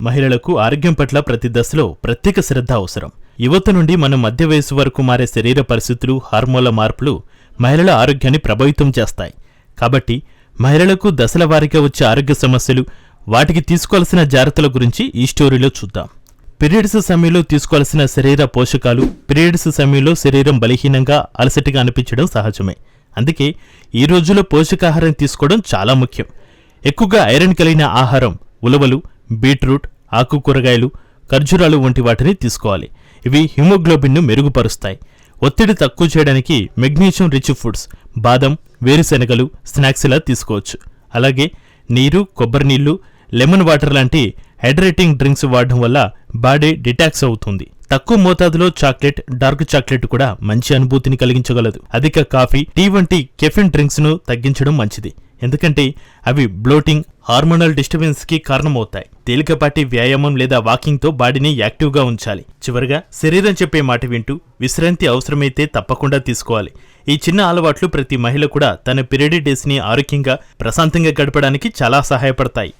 మహిళలకు ఆరోగ్యం పట్ల ప్రతి దశలో ప్రత్యేక శ్రద్ధ అవసరం. యువత నుండి మన మధ్య వయసు వరకు మారే శరీర పరిస్థితులు, హార్మోన్ల మార్పులు మహిళల ఆరోగ్యాన్ని ప్రభావితం చేస్తాయి. కాబట్టి మహిళలకు దశల వారీగా వచ్చే ఆరోగ్య సమస్యలు, వాటికి తీసుకోవాల్సిన జాగ్రత్తల గురించి ఈ స్టోరీలో చూద్దాం. పీరియడ్స్ సమయంలో తీసుకోవాల్సిన శరీర పోషకాలు. పీరియడ్స్ సమయంలో శరీరం బలహీనంగా, అలసటగా అనిపించడం సహజమే. అందుకే ఈ రోజుల్లో పోషకాహారం తీసుకోవడం చాలా ముఖ్యం. ఎక్కువగా ఐరన్ కలిగిన ఆహారం, ఉలవలు, బీట్రూట్, ఆకుకూరగాయలు, ఖర్జూరాలు వంటి వాటిని తీసుకోవాలి. ఇవి హిమోగ్లోబిన్ను మెరుగుపరుస్తాయి. ఒత్తిడి తక్కువ చేయడానికి మెగ్నీషియం రిచ్ ఫుడ్స్, బాదం, వేరుశెనగలు, స్నాక్స్ ఇలా తీసుకోవచ్చు. అలాగే నీరు, కొబ్బరి నీళ్లు, లెమన్ వాటర్ లాంటి హైడ్రేటింగ్ డ్రింక్స్ వాడడం వల్ల బాడీ డిటాక్స్ అవుతుంది. తక్కువ మోతాదులో చాక్లెట్, డార్క్ చాక్లెట్ కూడా మంచి అనుభూతిని కలిగించగలదు. అధిక కాఫీ, టీ వంటి కెఫిన్ డ్రింక్స్ ను తగ్గించడం మంచిది. ఎందుకంటే అవి బ్లోటింగ్, హార్మోనల్ డిస్టర్బెన్స్ కి కారణమవుతాయి. తేలికపాటి వ్యాయామం లేదా వాకింగ్ తో బాడీని యాక్టివ్ గా ఉంచాలి. చివరిగా శరీరం చెప్పే మాట వింటూ విశ్రాంతి అవసరమైతే తప్పకుండా తీసుకోవాలి. ఈ చిన్న అలవాట్లు ప్రతి మహిళ కూడా తన పీరియడ్ డేస్ ని ఆరోగ్యంగా, ప్రశాంతంగా గడపడానికి చాలా సహాయపడతాయి.